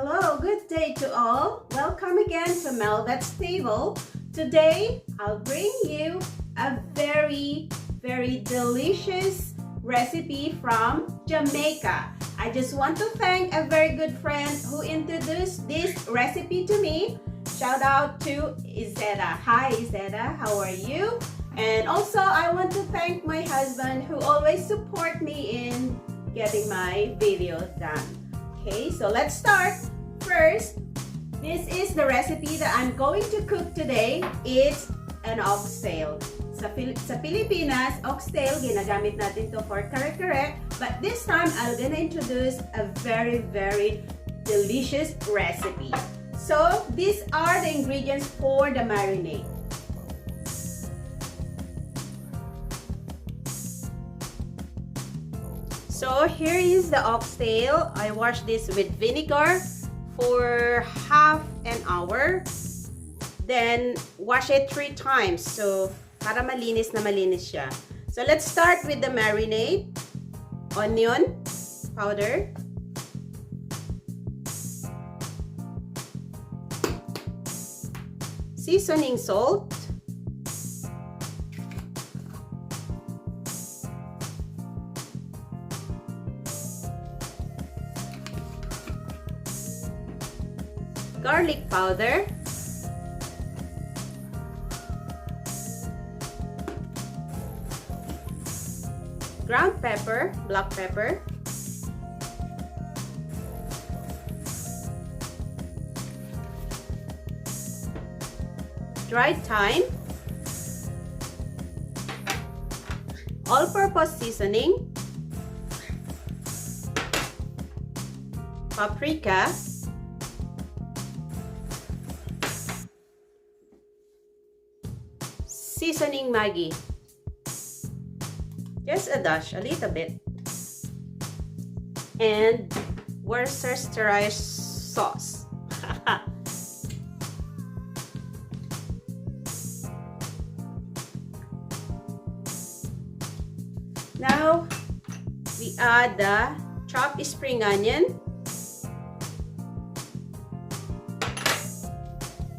Hello, good day to all. Welcome again to Mhelbeth's table. Today, I'll bring you a very delicious recipe from Jamaica. I just want to thank a very good friend who introduced this recipe to me. Shout out to Izeda. Hi Izeda, how are you? And also, I want to thank my husband who always support me in getting my videos done. Okay, so let's start. First, this is the recipe that I'm going to cook today. It's an oxtail. Sa Pilipinas, oxtail, ginagamit natin to for kare-kare. But this time, I'm gonna introduce a very delicious recipe. So, these are the ingredients for the marinade. So here is the oxtail. I washed this with vinegar for half an hour. Then wash it 3 times. So para malinis na malinis siya. So let's start with the marinade. Onion powder. Seasoning salt. Garlic powder, ground pepper, black pepper, dried thyme, all-purpose seasoning, paprika, seasoning Maggie, just a dash, a little bit, and Worcestershire sauce. Now we add the chopped spring onion,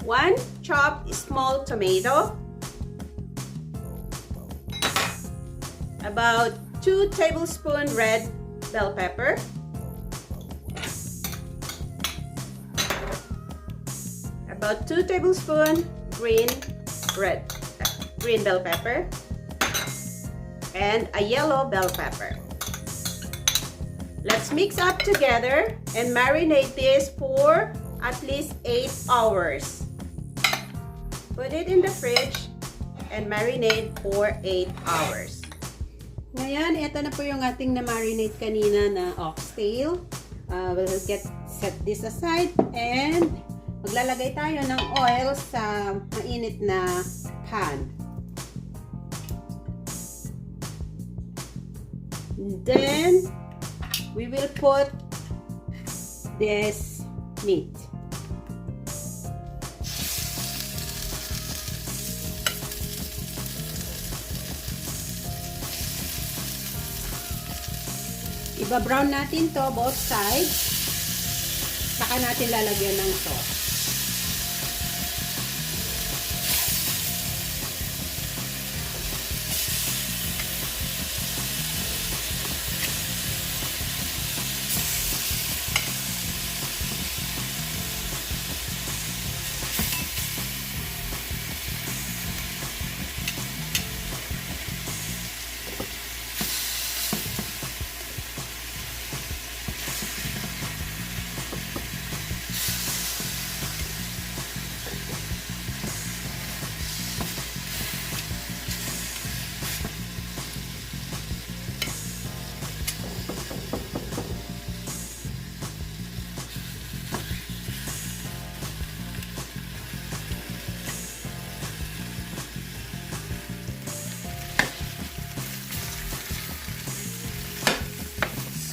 1 chopped small tomato, about 2 tablespoons red bell pepper, about 2 tablespoons green bell pepper, and a yellow bell pepper. Let's mix up together and marinate this for at least 8 hours. Put it in the fridge and marinate for 8 hours. Ngayon, ito na po yung ating na-marinate kanina na oxtail. We'll set this aside and maglalagay tayo ng oil sa mainit na pan. Then, we will put this meat. Iba-brown natin to both sides. Saka natin lalagyan ng sauce.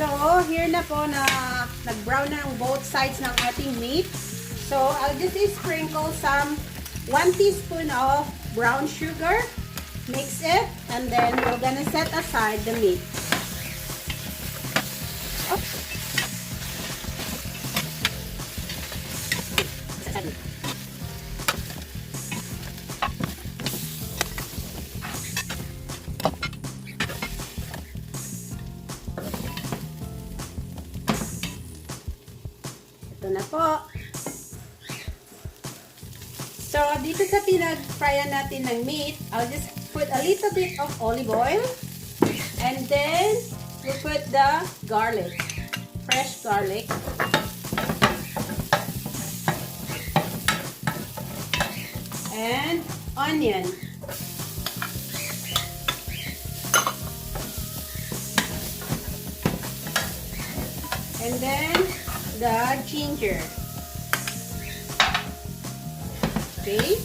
So, here na po na nag-brown na ang both sides ng ating meat. So, I'll just sprinkle some 1 teaspoon of brown sugar. Mix it, and then we're gonna set aside the meat. na po. So, dito sa pinag-fryan natin ng meat, I'll just put a little bit of olive oil. And then, we'll put the garlic. Fresh garlic. And onion. And then, the ginger. Okay.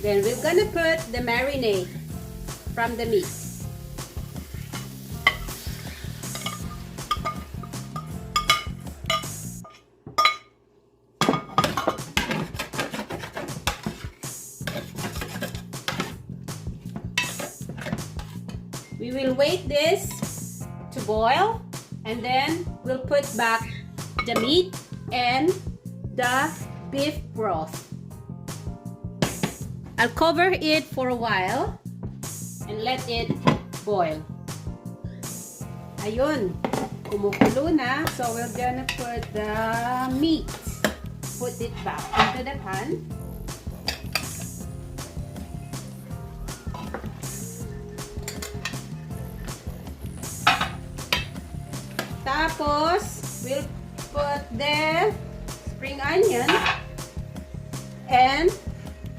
Then we're gonna put the marinade from the meat. We will wait this to boil, and then we'll put back the meat and the beef broth. I'll cover it for a while and let it boil. Ayun, kumukulo na. So we're gonna put the meat. Put it back into the pan. Tapos, we'll put the spring onion and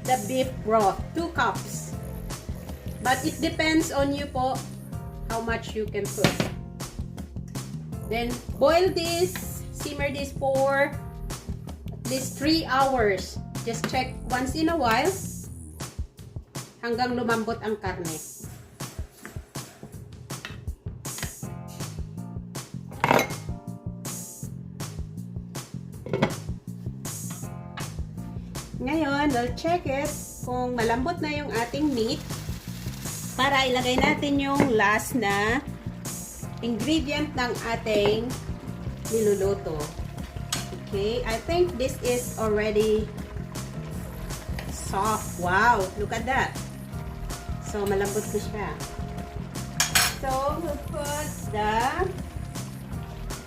the beef broth, 2 cups. But it depends on you po how much you can put. Then, boil this, simmer this for at least 3 hours. Just check once in a while hanggang lumambot ang karne. Ngayon, we'll check it kung malambot na yung ating meat para ilagay natin yung last na ingredient ng ating niluluto. Okay, I think this is already soft. Wow, look at that. So, malambot na siya. So, we'll put the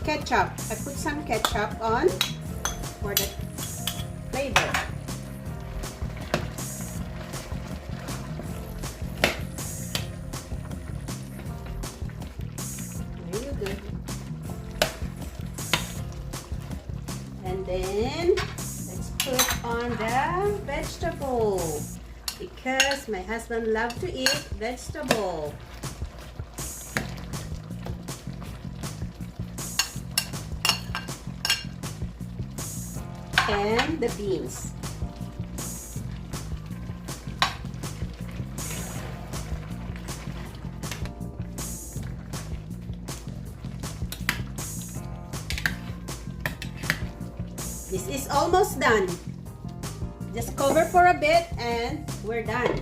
ketchup. I put some ketchup on for the flavor. And then, let's put on the vegetable because my husband loves to eat vegetable. And the beans. This is almost done. Just cover for a bit and we're done.